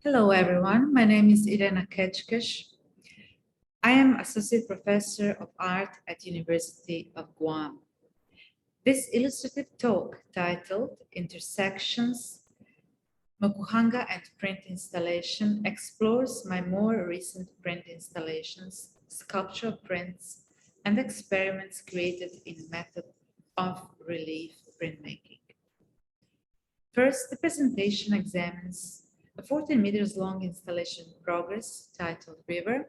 Hello, everyone. My name is Irena Keckes. I am Associate Professor of Art at University of Guam. This illustrative talk titled Intersections, Mokuhanga and Print Installation explores my more recent print installations, sculptural prints, and experiments created in method of relief printmaking. First, the presentation examines a 14 meters long installation in progress titled River,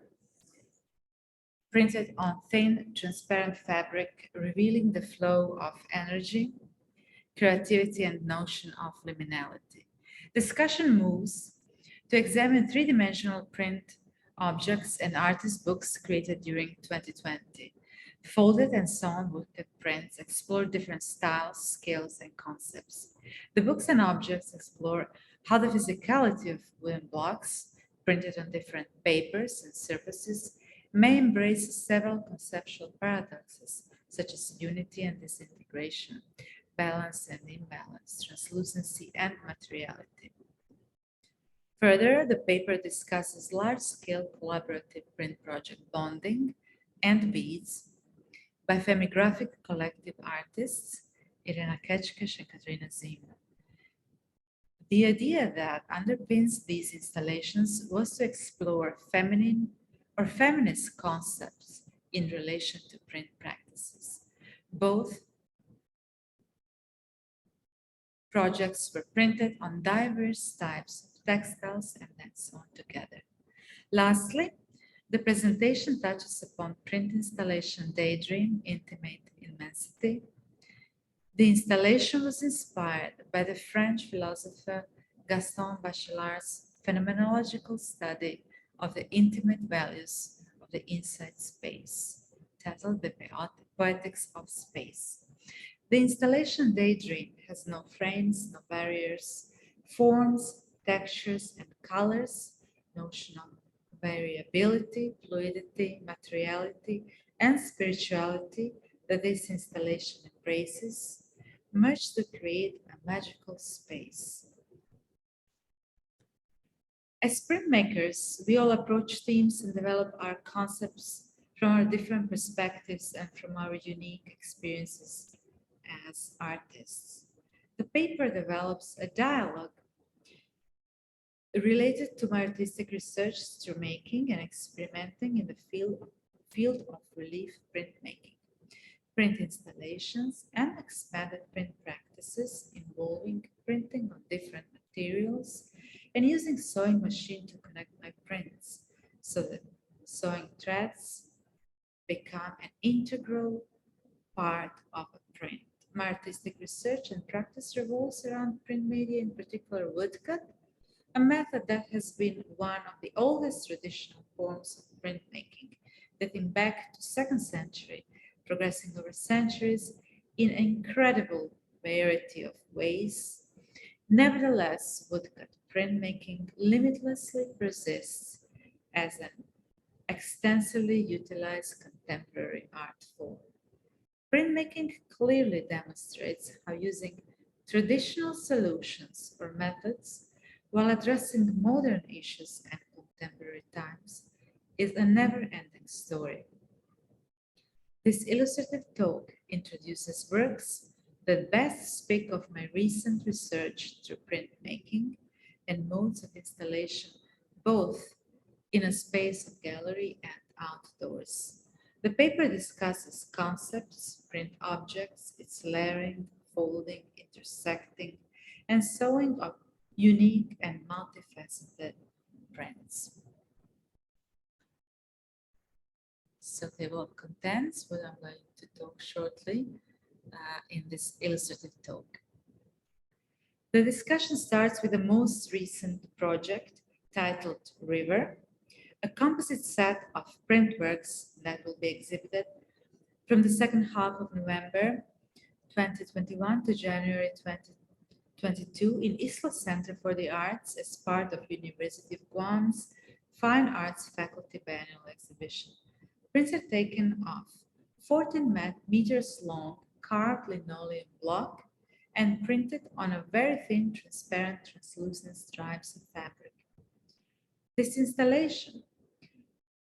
printed on thin, transparent fabric, revealing the flow of energy, creativity, and notion of liminality. Discussion moves to examine three-dimensional print objects and artist books created during 2020. Folded and sewn woodcut prints explore different styles, scales, and concepts. The books and objects explore how the physicality of wooden blocks printed on different papers and surfaces may embrace several conceptual paradoxes, such as unity and disintegration, balance and imbalance, translucency and materiality. Further, the paper discusses large-scale collaborative print project bonding and beads by femigraphic collective artists Irena Keckes and Katrina Zima. The idea that underpins these installations was to explore feminine or feminist concepts in relation to print practices. Both projects were printed on diverse types of textiles and then sewn together. Lastly, the presentation touches upon print installation daydream, intimate immensity. The installation was inspired by the French philosopher Gaston Bachelard's phenomenological study of the intimate values of the inside space, titled The Poetics of Space. The installation Daydream has no frames, no barriers, forms, textures, and colors, notion of variability, fluidity, materiality, and spirituality that this installation embraces, merge to create a magical space. As printmakers, we all approach themes and develop our concepts from our different perspectives and from our unique experiences as artists. The paper develops a dialogue related to my artistic research through making and experimenting in the field of relief printmaking, print installations, and expanded print practices involving printing on different materials and using sewing machine to connect my prints so that sewing threads become an integral part of a print. My artistic research and practice revolves around print media, in particular woodcut, a method that has been one of the oldest traditional forms of printmaking, dating back to 2nd century, progressing over centuries in an incredible variety of ways. Nevertheless, woodcut printmaking limitlessly persists as an extensively utilized contemporary art form. Printmaking clearly demonstrates how using traditional solutions or methods while addressing modern issues and contemporary times is a never-ending story. This illustrative talk introduces works that best speak of my recent research through printmaking and modes of installation, both in a space of gallery and outdoors. The paper discusses concepts, print objects, its layering, folding, intersecting, and sewing of unique and multifaceted prints. So table of contents, what I'm going to talk shortly in this illustrative talk. The discussion starts with the most recent project titled River, a composite set of print works that will be exhibited from the second half of November 2021 to January 2022 in Isla Center for the Arts as part of University of Guam's Fine Arts Faculty Biennial Exhibition. Prints are taken off 14 meters long carved linoleum block and printed on a very thin, transparent, translucent stripes of fabric. This installation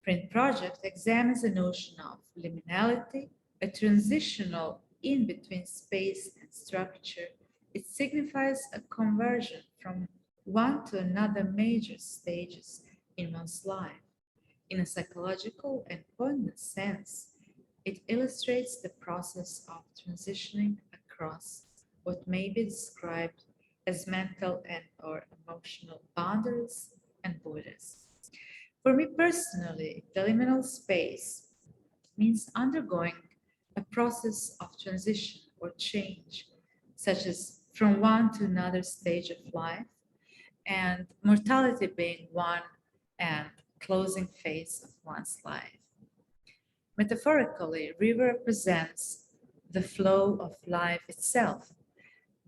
print project examines the notion of liminality, a transitional in-between space and structure. It signifies a conversion from one to another major stages in one's life. In a psychological and poignant sense, it illustrates the process of transitioning across what may be described as mental and or emotional boundaries and borders. For me personally, the liminal space means undergoing a process of transition or change, such as from one to another stage of life, and mortality being one and closing phase of one's life. Metaphorically, river represents the flow of life itself,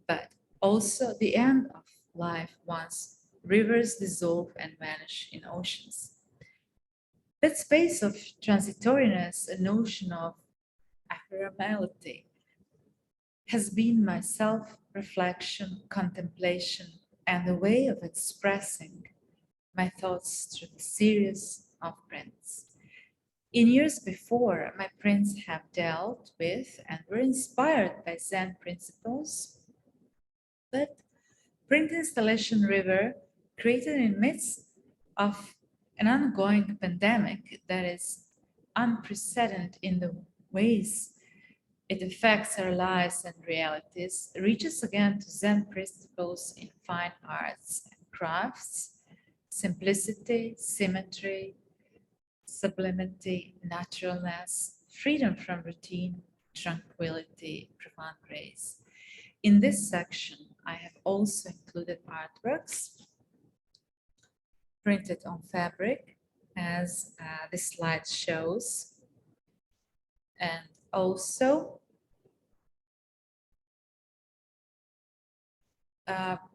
but also the end of life once rivers dissolve and vanish in oceans. That space of transitoriness, a notion of ephemerality, has been my self-reflection, contemplation, and a way of expressing my thoughts through the series of prints. In years before, my prints have dealt with and were inspired by Zen principles, but print installation river created in the midst of an ongoing pandemic that is unprecedented in the ways it affects our lives and realities, reaches again to Zen principles in fine arts and crafts, simplicity, symmetry, sublimity, naturalness, freedom from routine, tranquility, profound grace. In this section, I have also included artworks printed on fabric, as this slide shows, and also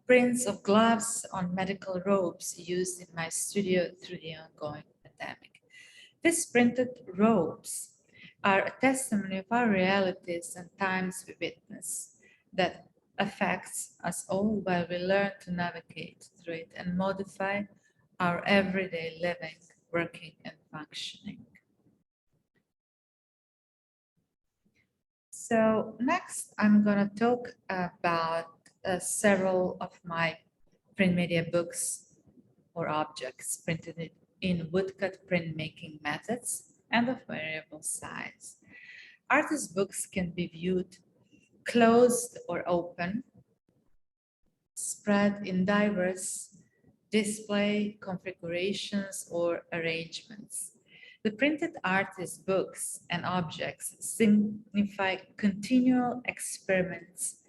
prints of gloves on medical robes used in my studio through the ongoing pandemic. These printed robes are a testimony of our realities and times we witness that affects us all while we learn to navigate through it and modify our everyday living, working, and functioning. So next, I'm going to talk about several of my print media books or objects printed in woodcut printmaking methods and of variable size. Artist books can be viewed closed or open, spread in diverse display configurations or arrangements. The printed artist books and objects signify continual experiments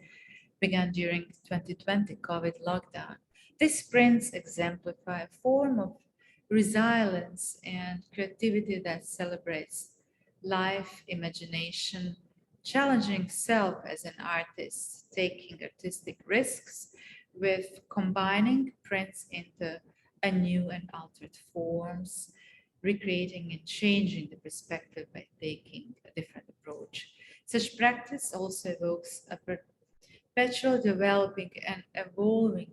began during 2020 COVID lockdown. These prints exemplify a form of resilience and creativity that celebrates life, imagination, challenging self as an artist, taking artistic risks with combining prints into a new and altered forms, recreating and changing the perspective by taking a different approach. Such practice also evokes a perpetual developing and evolving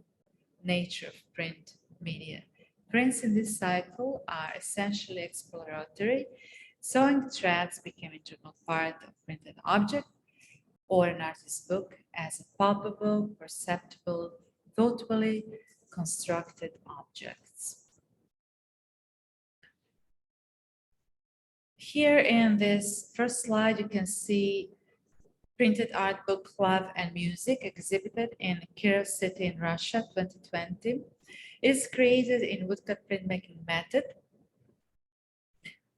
nature of print media. Prints in this cycle are essentially exploratory. Sewing threads became an integral part of printed object or an artist's book as a palpable, perceptible, thoughtfully constructed objects. Here in this first slide, you can see printed art book Love and Music exhibited in Kiev City in Russia 2020. It is created in woodcut printmaking method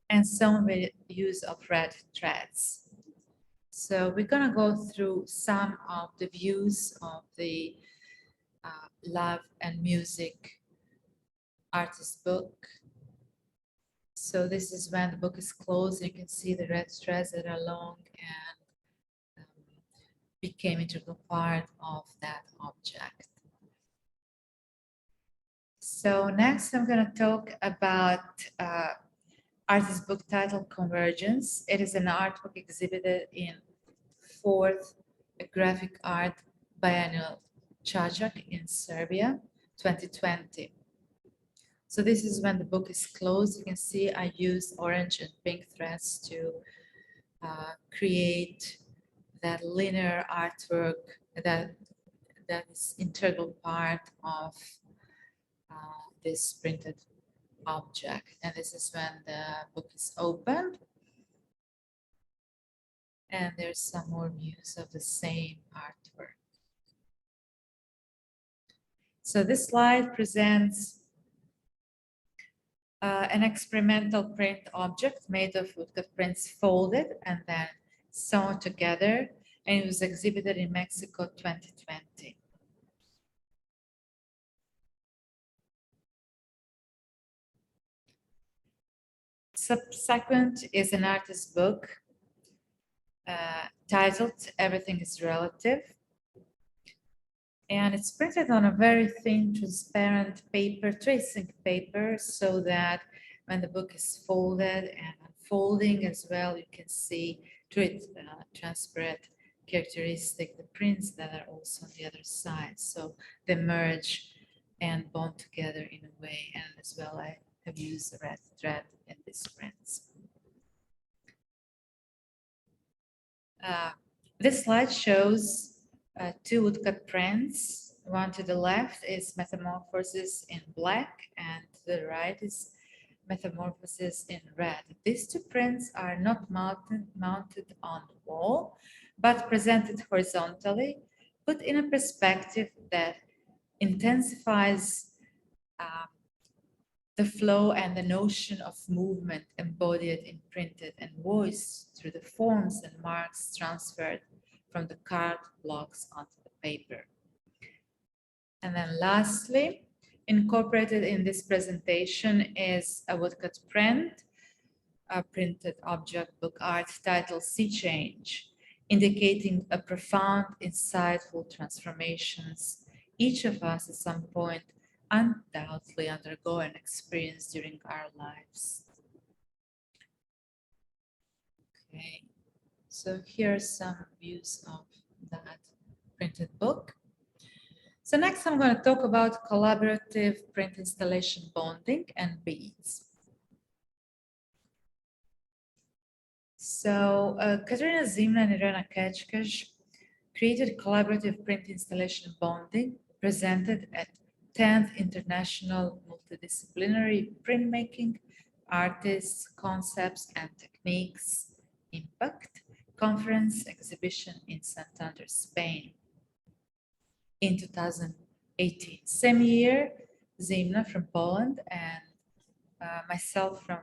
and sewn with use of red threads. So we're gonna go through some of the views of the Love and Music artist book. So this is when the book is closed. You can see the red threads that are long and became an integral part of that object. So next I'm going to talk about artist book titled Convergence. It is an art book exhibited in 4th Graphic Art Biennial Čačak in Serbia, 2020. So this is when the book is closed. You can see I use orange and pink threads to create that linear artwork that is integral part of this printed object. And this is when the book is opened. And there's some more views of the same artwork. So this slide presents an experimental print object made of woodcut prints folded and then sewn together, and it was exhibited in Mexico 2020. Subsequent is an artist's book titled Everything is Relative. And it's printed on a very thin, transparent paper, tracing paper, so that when the book is folded and unfolding as well, you can see through its transparent characteristic, the prints that are also on the other side. So they merge and bond together in a way. And as well, I have used a red thread in these prints. This slide shows two woodcut prints. One to the left is Metamorphosis in black, and to the right is Metamorphosis in red. These two prints are not mounted on the wall, but presented horizontally, put in a perspective that intensifies the flow and the notion of movement embodied in printed and voiced through the forms and marks transferred from the card blocks onto the paper. And then lastly, incorporated in this presentation is a woodcut print, a printed object book art titled Sea Change, indicating a profound, insightful transformations each of us at some point undoubtedly undergo and experience during our lives. Okay, so here are some views of that printed book. So next I'm going to talk about collaborative print installation bonding and beads. So Katerina Zimna and Irena Keckes created collaborative print installation bonding presented at 10th International Multidisciplinary Printmaking Artists, Concepts and Techniques Impact Conference exhibition in Santander, Spain in 2018. Same year, Zimna from Poland and myself from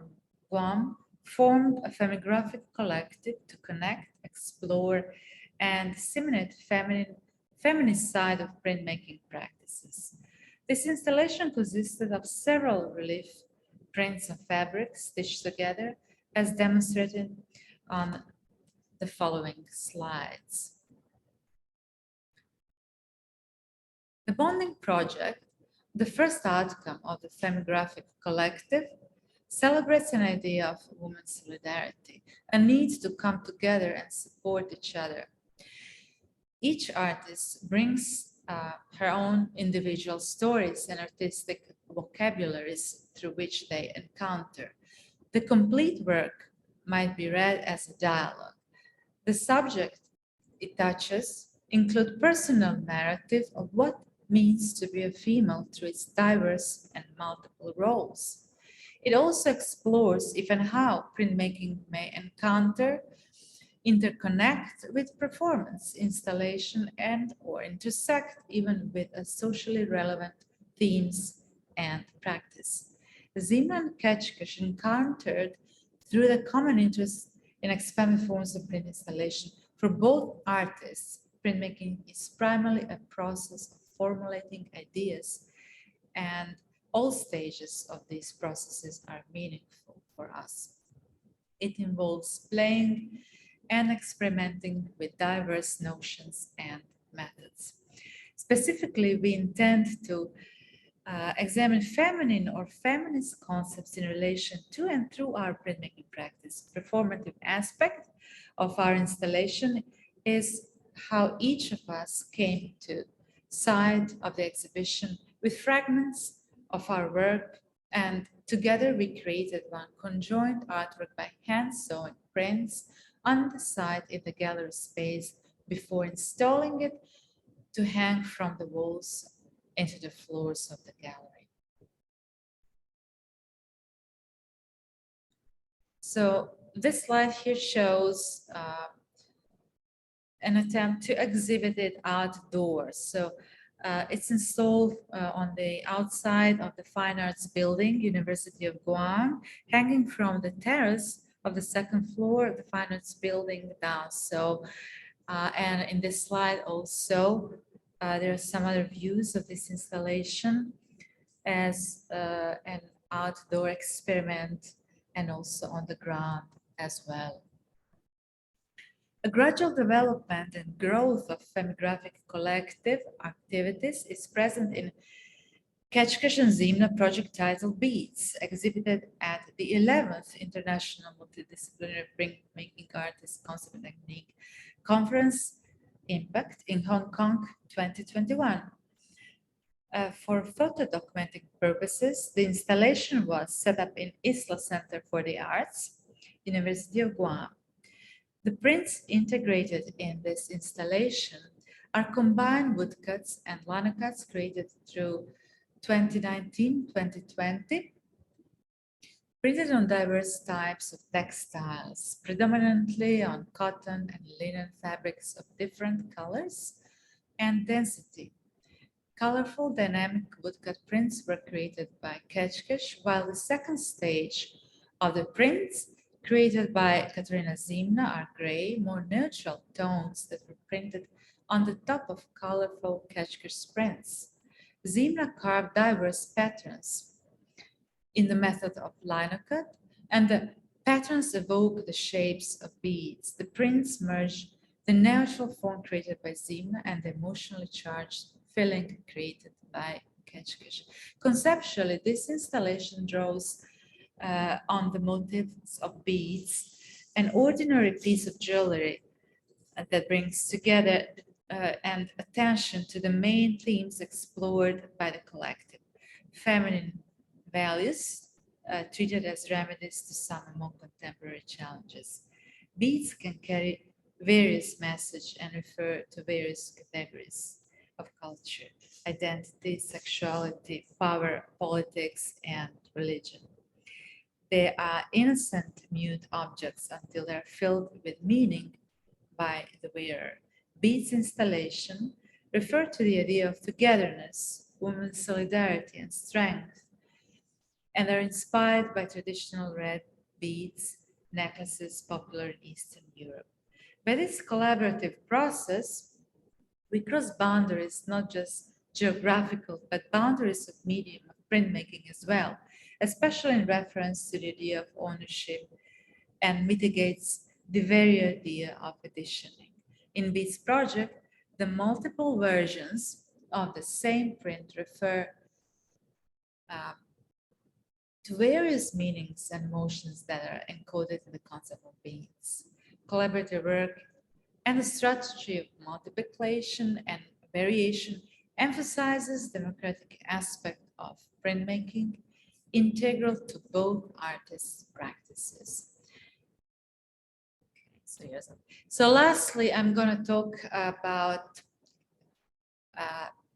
Guam formed a femographic collective to connect, explore, and disseminate feminist side of printmaking practices. This installation consisted of several relief prints of fabric stitched together, as demonstrated on the following slides. The bonding project, the first outcome of the femographic collective, celebrates an idea of women's solidarity, a need to come together and support each other. Each artist brings her own individual stories and artistic vocabularies through which they encounter. The complete work might be read as a dialogue. The subject it touches include personal narrative of what means to be a female through its diverse and multiple roles. It also explores if and how printmaking may encounter, interconnect with performance, installation, and or intersect even with a socially relevant themes and practice. Zimna and Keckes encountered through the common interest in expanded forms of print installation. For both artists, printmaking is primarily a process of formulating ideas, and all stages of these processes are meaningful for us. It involves playing and experimenting with diverse notions and methods. Specifically, we intend to examine feminine or feminist concepts in relation to and through our printmaking practice. Performative aspect of our installation is how each of us came to side of the exhibition with fragments of our work And together we created one conjoined artwork by hand-sewn prints on the side in the gallery space before installing it to hang from the walls into the floors of the gallery. So this slide here shows an attempt to exhibit it outdoors. So it's installed on the outside of the Fine Arts Building, University of Guam, hanging from the terrace of the second floor of the Fine Arts Building down. So, and in this slide also, there are some other views of this installation as an outdoor experiment and also on the ground as well. A gradual development and growth of femographic collective activities is present in Keckes and Zimna project titled Beats, exhibited at the 11th International Multidisciplinary Printmaking Artists Concept and Technique Conference Impact in Hong Kong 2021. For photo documenting purposes, the installation was set up in Isla Center for the Arts, University of Guam. The prints integrated in this installation are combined woodcuts and linocuts created through 2019-2020, printed on diverse types of textiles, predominantly on cotton and linen fabrics of different colors and density. Colorful, dynamic woodcut prints were created by Keckes, while the second stage of the prints created by Katerina Zimna are gray, more neutral tones that were printed on the top of colorful Keckes prints. Zimna carved diverse patterns in the method of linocut, and the patterns evoke the shapes of beads. The prints merge the neutral form created by Zimna and the emotionally charged filling created by Keckes. Conceptually, this installation draws on the motifs of beads, an ordinary piece of jewelry that brings together and attention to the main themes explored by the collective. Feminine values treated as remedies to some among contemporary challenges. Beads can carry various messages and refer to various categories of culture: identity, sexuality, power, politics, and religion. They are innocent, mute objects until they are filled with meaning by the wearer. Beads installation refer to the idea of togetherness, women's solidarity, and strength, and are inspired by traditional red beads, necklaces popular in Eastern Europe. By this collaborative process, we cross boundaries, not just geographical, but boundaries of medium of printmaking as well, especially in reference to the idea of ownership, and mitigates the very idea of editioning. In Beats project, the multiple versions of the same print refer to various meanings and emotions that are encoded in the concept of beads. Collaborative work and the strategy of multiplication and variation emphasizes the democratic aspect of printmaking, integral to both artists' practices. So lastly, I'm going to talk about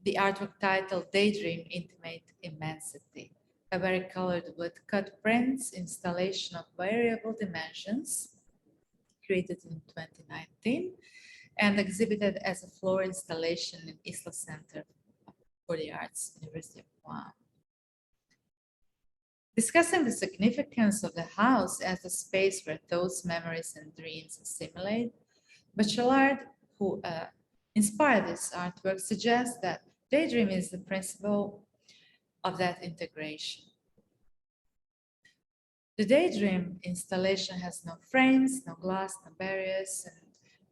the artwork titled Daydream Intimate Immensity, a varicolored woodcut prints installation of variable dimensions created in 2019 and exhibited as a floor installation in Isla Center for the Arts, University of Guam. Discussing the significance of the house as a space where thoughts, memories, and dreams assimilate, Bachelard, who inspired this artwork, suggests that daydream is the principle of that integration. The daydream installation has no frames, no glass, no barriers, and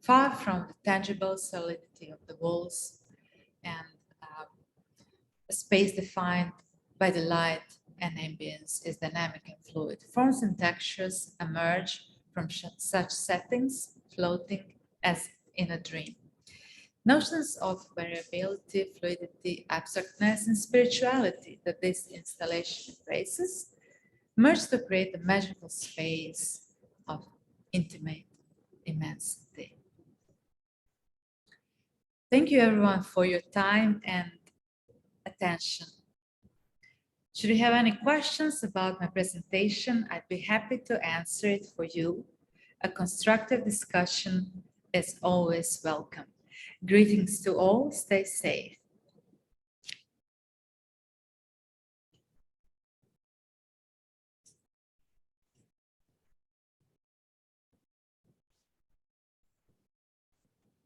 far from the tangible solidity of the walls and a space defined by the light and ambience is dynamic and fluid. Forms and textures emerge from such settings, floating as in a dream. Notions of variability, fluidity, abstractness, and spirituality that this installation embraces merge to create a magical space of intimate immensity. Thank you everyone for your time and attention. Should you have any questions about my presentation, I'd be happy to answer it for you. A constructive discussion is always welcome. Greetings to all, stay safe.